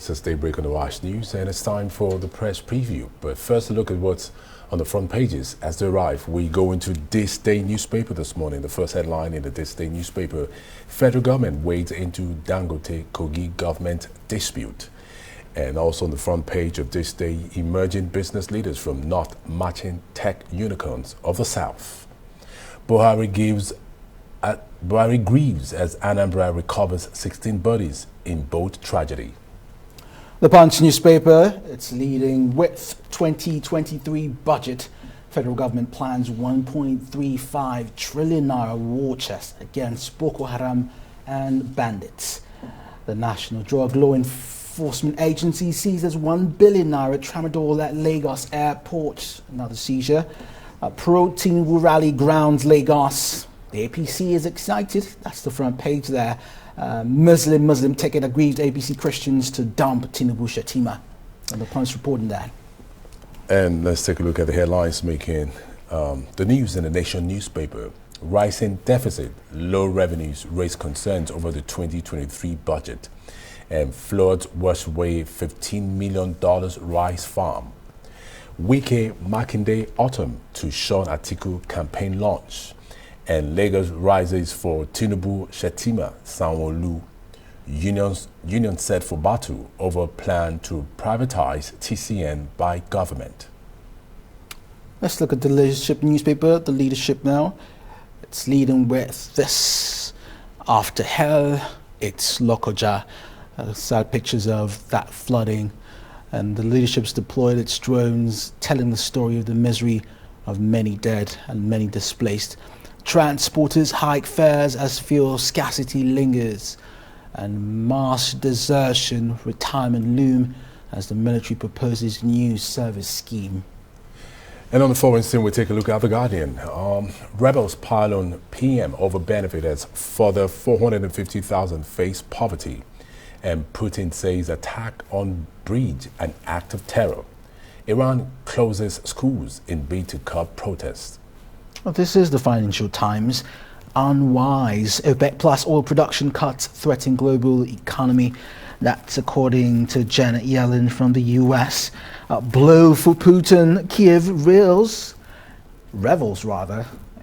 This is Daybreak on the Watch News, and it's time for the press preview. But first, a look at what's on the front pages as they arrive. We go into This Day newspaper this morning. The first headline in the This Day newspaper: federal government wades into Dangote Kogi government dispute. And also on the front page of This Day, emerging business leaders from North matching tech unicorns of the South. Buhari grieves as Anambra recovers 16 bodies in boat tragedy. The Punch newspaper, it's leading with 2023 budget. Federal government plans 1.35 trillion naira war chest against Boko Haram and bandits. The National Drug Law Enforcement Agency seizes 1 billion naira tramadol at Lagos Airport. Another seizure. Pro-Tinubu rally grounds Lagos. The APC is excited. That's the front page there. Muslim ticket aggrieved APC Christians to dump Tinubu Shettima. And the Punch reporting that. And let's take a look at the headlines making the news in the Nation newspaper. Rising deficit, low revenues raise concerns over the 2023 budget. And floods wash away $15 million rice farm. Wike Makinde autumn to Sean Atiku campaign launch. And Lagos rises for Tinubu Shettima Sanwo-Olu. Union set for battle over plan to privatize TCN by government. Let's look at the Leadership newspaper, the Leadership now. It's leading with this: after hell, it's Lokoja. Sad pictures of that flooding. And the Leadership's deployed its drones, telling the story of the misery of many dead and many displaced. Transporters hike fares as fuel scarcity lingers, and mass desertion retirement loom as the military proposes new service scheme. And on the foreign scene, we take a look at The Guardian. Rebels pile on PM over benefit as further 450,000 face poverty. And Putin says attack on bridge an act of terror. Iran closes schools in bid to curb protests. Well, this is the Financial Times. Unwise. OPEC plus oil production cuts threaten global economy. That's according to Janet Yellen from the US. Blow for Putin. Kiev revels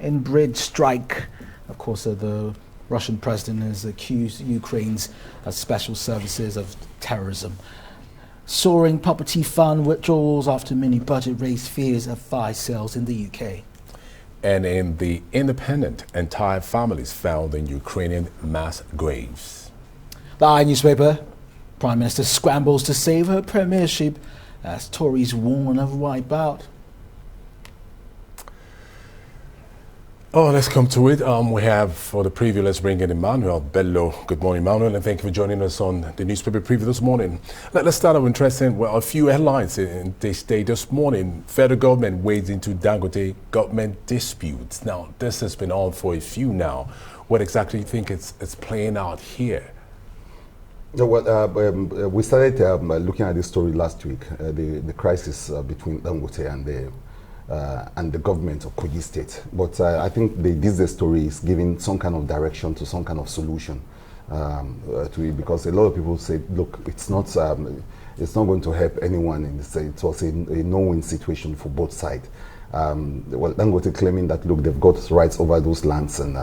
in bridge strike. Of course, the Russian president has accused Ukraine's special services of terrorism. Soaring property fund withdrawals after mini budget raised fears of fire sales in the UK. And in The Independent, entire families found in Ukrainian mass graves. The I newspaper, Prime Minister scrambles to save her premiership as Tories warn of wipeout. Oh, let's come to it. We have, for the preview, let's bring in Emmanuel Bello. Good morning, Emmanuel, and thank you for joining us on the newspaper preview this morning. Let's start off interesting. Well, a few headlines in This Day this morning. Federal government wades into Dangote government disputes. Now, this has been on for a few now. What exactly do you think it's playing out here? Well, we started looking at this story last week, the crisis between Dangote and the government of Kogi State. But I think this story is giving some kind of direction to some kind of solution to it, because a lot of people say, look, it's not going to help anyone in the state. It was a no-win situation for both sides. Well, Dangote claiming that, look, they've got rights over those lands and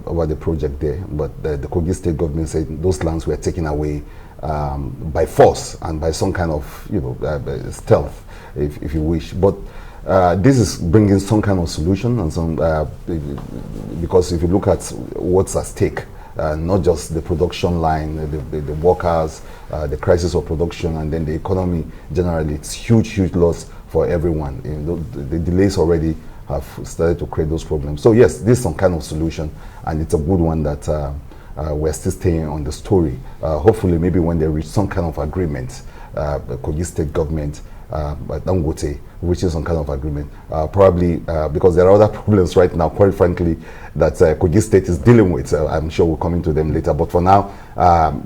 over the project there, but the Kogi State government said those lands were taken away by force and by some kind of stealth, if you wish. But this is bringing some kind of solution, and some because if you look at what's at stake, not just the production line, the workers, the crisis of production, and then the economy generally, it's huge loss for everyone. The delays already have started to create those problems. So yes, this is some kind of solution, and it's a good one that we're still staying on the story. Hopefully, maybe when they reach some kind of agreement, the Kogi State government, Dangote reaches some kind of agreement, probably because there are other problems right now, quite frankly, that Kogi State is dealing with. I'm sure we'll come into them later. But for now,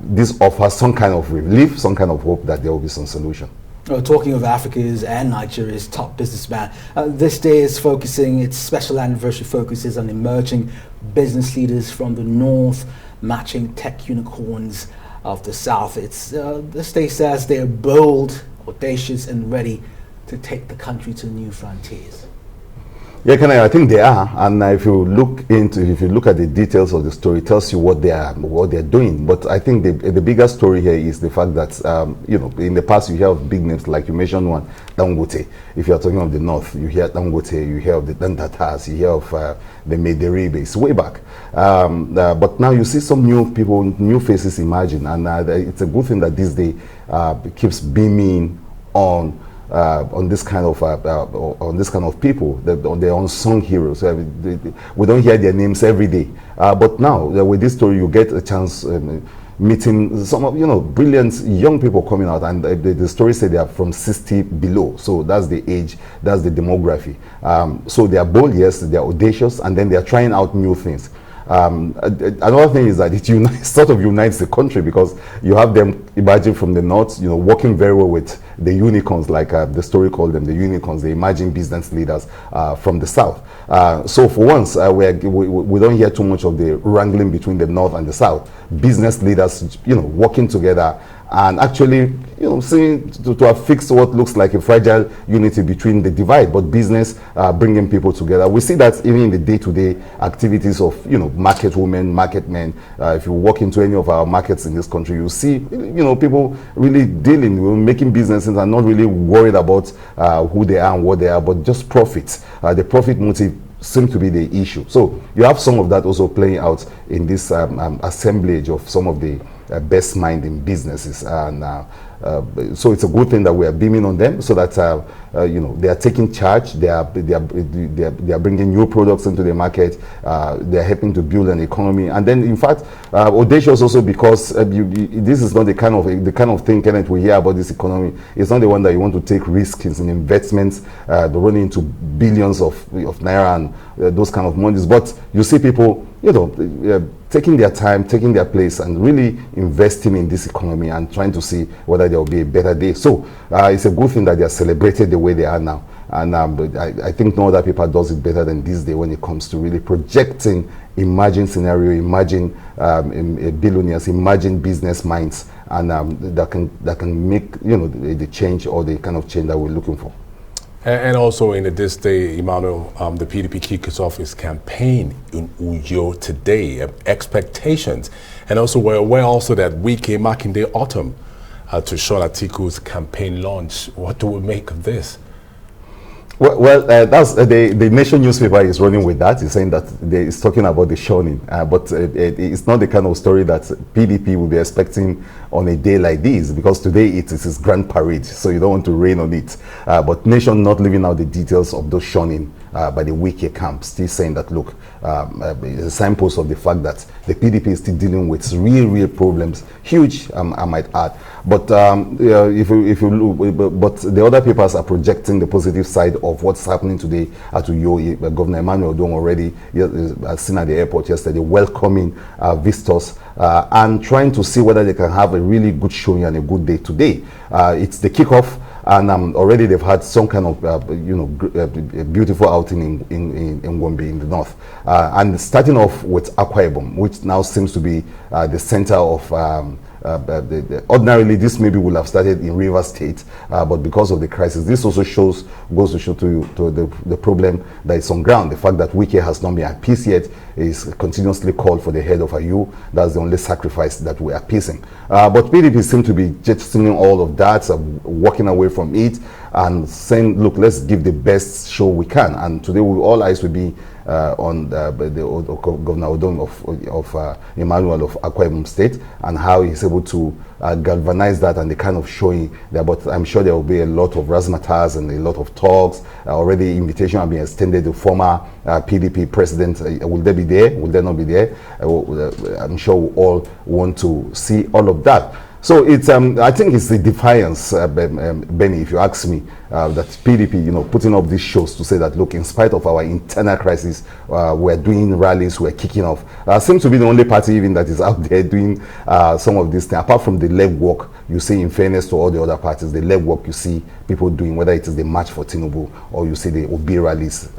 this offers some kind of relief, some kind of hope that there will be some solution. Talking of Africa's and Nigeria's top businessman, this day is focusing, its special anniversary focuses on emerging business leaders from the north, matching tech unicorns of the South. The state says they're bold, audacious, and ready to take the country to new frontiers. Yeah, I think they are, and if you look at the details of the story, it tells you what they're doing. But I think the bigger story here is the fact that in the past you hear of big names like you mentioned one, Dangote. If you are talking of the north, you hear Dangote, you hear of the Dantatas, you hear of the Mederibes way back. But now you see some new people, new faces emerging, and it's a good thing that this day keeps beaming on this kind of people, the unsung heroes. We don't hear their names every day, but now with this story, you get a chance meeting some of brilliant young people coming out, and the story said they are from 60 below, so that's the age, that's the demography. So they are bold, yes, they are audacious, and then they are trying out new things. Another thing is that it sort of unites the country, because you have them emerging from the north, working very well with the unicorns, like the story called them, the unicorns, the emerging business leaders from the south. So for once, we don't hear too much of the wrangling between the north and the south. Business leaders, working together and actually, seeing to have fixed what looks like a fragile unity between the divide, but business bringing people together. We see that even in the day-to-day activities of, market women, market men. If you walk into any of our markets in this country, you see, people really dealing, making businesses and not really worried about who they are and what they are, but just profits. The profit motive seems to be the issue. So you have some of that also playing out in this assemblage of some of the best mind in businesses, and so it's a good thing that we are beaming on them, so that they are taking charge. They are bringing new products into the market. They are helping to build an economy, and then in fact, audacious also because this is not the kind of thing, Kenneth, we hear about this economy. It's not the one that you want to take risks in investments, running into billions of naira and those kind of monies. But you see people, taking their time, taking their place, and really investing in this economy and trying to see whether there will be a better day. So it's a good thing that they are celebrated the way they are now. And I think no other paper does it better than this day when it comes to really projecting emerging scenario, emerging billionaires, emerging business minds, and that can make the change, or the kind of change that we're looking for. And also in this day, Emmanuel, the PDP kicks off its campaign in Uyo today. Expectations, and also we're aware also that Wike Makinde autumn to Sean Atiku's campaign launch. What do we make of this? Well, that's the Nation newspaper is running with that. It's saying that it's talking about the shawning, but it's not the kind of story that PDP will be expecting on a day like this, because today it is its grand parade, so you don't want to rain on it. But Nation not leaving out the details of those shawning by the Wike camp, still saying that, look, it's a signpost of the fact that the PDP is still dealing with real problems, huge, I might add. But if you look, but the other papers are projecting the positive side of what's happening today at Uyo. Governor Emmanuel Odong already seen at the airport yesterday, welcoming visitors and trying to see whether they can have a really good showing and a good day today. It's the kickoff. And already they've had some kind of beautiful outing in Gombe in the north, and starting off with Akwa Ibom, which now seems to be the center of. Ordinarily, this maybe would have started in Rivers State, but because of the crisis, this also goes to show to the problem that is on ground. The fact that Wike has not been at peace yet is continuously called for the head of Ayu. That's the only sacrifice that we are appeasing. But PDP seem to be jettisoning all of that, walking away from it, and saying, look, let's give the best show we can. And today, all eyes will be on the Governor Odong of Emmanuel of Akwa Ibom State, and how he's able to galvanize that and the kind of showing there. But I'm sure there will be a lot of razzmatazz and a lot of talks. Already invitation have been extended to former PDP president. Will they be there? Will they not be there? I'm sure we all want to see all of that. So it's I think it's the defiance, Benny, if you ask me, that PDP, putting up these shows to say that, look, in spite of our internal crisis, we're doing rallies, we're kicking off. Seems to be the only party even that is out there doing some of these things. Apart from the legwork, you see, in fairness to all the other parties, the legwork you see people doing, whether it is the March for Tinubu or you see the Obi rallies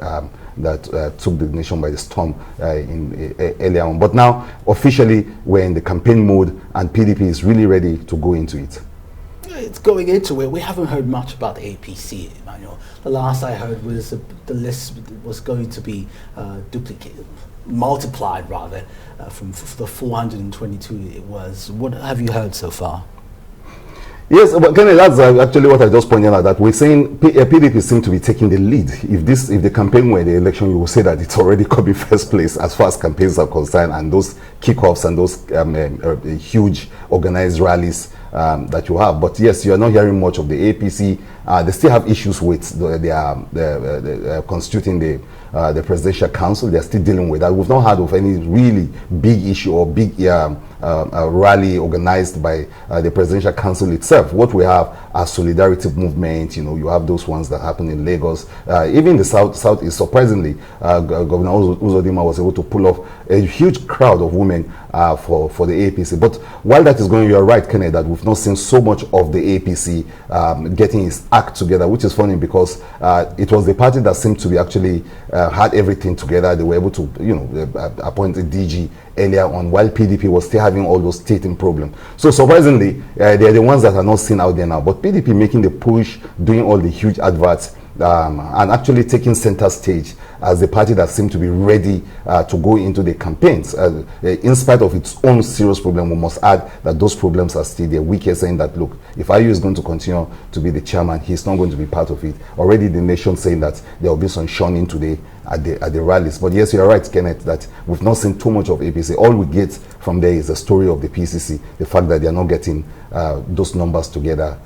that took the nation by the storm earlier on. But now, officially, we're in the campaign mode, and PDP is really ready to go into it. It's going into it. We haven't heard much about the APC, Emmanuel. The last I heard was the list was going to be multiplied rather, from the 422 it was. What have you heard so far? Yes, but Kenny, that's actually what I just pointed out, that we're saying PDP seem to be taking the lead. If the campaign were the election, you will say that it's already coming first place as far as campaigns are concerned, and those kickoffs and those huge organized rallies that you have. But yes, you are not hearing much of the APC. They still have issues with constituting the presidential council. They're still dealing with that. We've not heard of any really big issue or big rally organized by the presidential council itself. What we have are solidarity movement. You have those ones that happen in Lagos. Even the south is surprisingly, Governor Uzodinma was able to pull off a huge crowd of women for the APC. But while that is going, you're right, Kenneth, that we've not seen so much of the APC getting its act together, which is funny because it was the party that seemed to be actually had everything together. They were able to, appoint a DG earlier on, while PDP was still having all those stating problems. So surprisingly, they're the ones that are not seen out there now. But PDP making the push, doing all the huge adverts, and actually taking center stage as the party that seemed to be ready to go into the campaigns. In spite of its own serious problem, we must add that those problems are still there. Wike saying that, look, if IU is going to continue to be the chairman, he's not going to be part of it. Already the nation saying that there will be some shunning today at the rallies. But yes, you're right, Kenneth, that we've not seen too much of APC. All we get from there is the story of the PCC, the fact that they're not getting those numbers together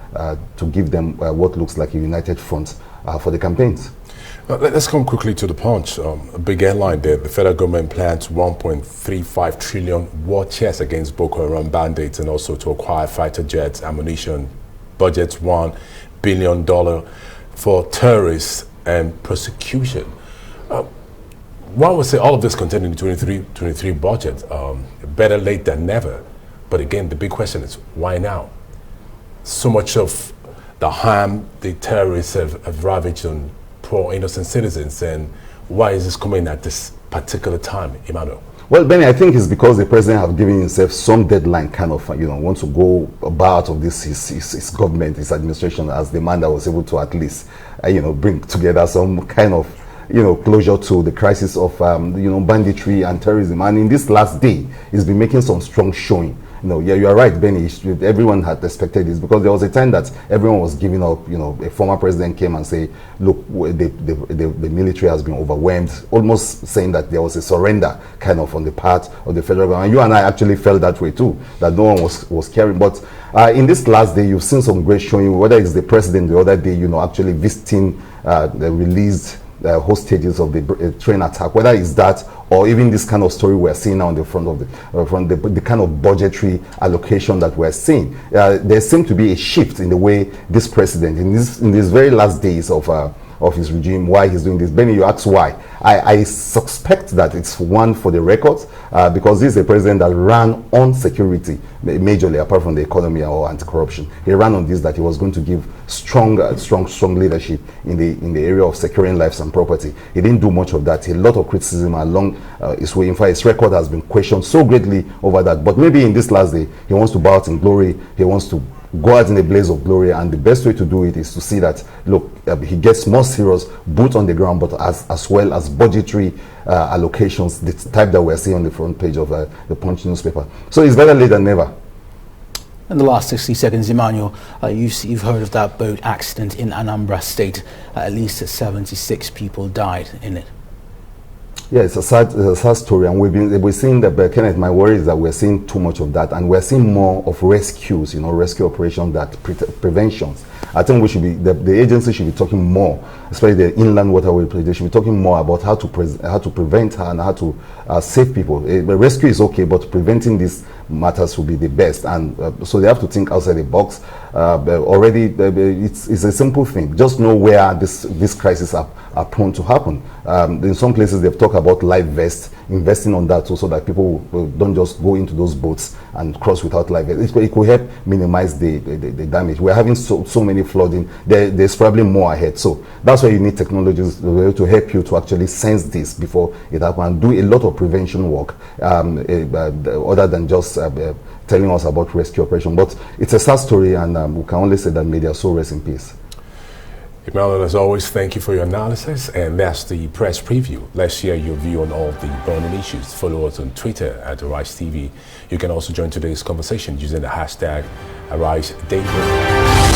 to give them what looks like a united front for the campaigns. Let's come quickly to the Punch. A big headline there. The federal government plans 1.35 trillion war chest against Boko Haram bandits and also to acquire fighter jets, ammunition. Budgets $1 billion for terrorists and prosecution. One would say all of this contained in the 23 budget. Better late than never. But again, the big question is, why now? So much of the harm the terrorists have ravaged on poor innocent citizens, and why is this coming at this particular time, Emmanuel? Well, Benny, I think it's because the president have given himself some deadline, kind of, want to go about of this his government, his administration, as the man that was able to at least, bring together some kind of, closure to the crisis of, banditry and terrorism. And in this last day, he's been making some strong showing. Yeah, you are right, Benny. Everyone had expected this because there was a time that everyone was giving up. A former president came and say, look, the military has been overwhelmed, almost saying that there was a surrender kind of on the part of the federal government. And you and I actually felt that way too, that no one was caring. But in this last day, you've seen some great showing, whether it's the president the other day, actually visiting the released hostages of the train attack, whether it's that or even this kind of story we're seeing now on the front of the kind of budgetary allocation that we're seeing. There seems to be a shift in the way this president, in these very last days of his regime, why he's doing this. Benny, you ask why. I suspect that it's one for the records, because this is a president that ran on security majorly, apart from the economy or anti-corruption. He ran on this, that he was going to give strong leadership in the area of securing lives and property. He didn't do much of that. A lot of criticism along his way. In fact, his record has been questioned so greatly over that. But maybe in this last day, he wants to bow out in glory. He wants to go out in a blaze of glory, and the best way to do it is to see that, look, he gets more serious, boots on the ground, but as well as budgetary allocations, the type that we're seeing on the front page of the Punch newspaper. So it's better late than never. In the last 60 seconds, Emmanuel, you've heard of that boat accident in Anambra State. At least 76 people died in it. Yeah, it's a sad story, and we're seeing that. But Kenneth, my worry is that we're seeing too much of that, and we're seeing more of rescues, rescue operations than preventions. I think we should be the agency should be talking more, especially the inland waterway. They should be talking more about how to prevent and how to save people. Rescue is okay, but preventing these matters will be the best, and so they have to think outside the box. Already, it's a simple thing. Just know where these crises are prone to happen. In some places, they've talked about life vests, investing on that so that people don't just go into those boats and cross without life vests. It could help minimize the damage. We're having so many flooding. There's probably more ahead. So that's why you need technologies to help you to actually sense this before it happens and do a lot of prevention work other than just telling us about rescue operation. But it's a sad story, and we can only say that may their soul rest in peace. Emmanuel, as always, thank you for your analysis, and that's the press preview. Let's share your view on all the burning issues. Follow us on Twitter at Arise TV. You can also join today's conversation using the hashtag AriseDaily.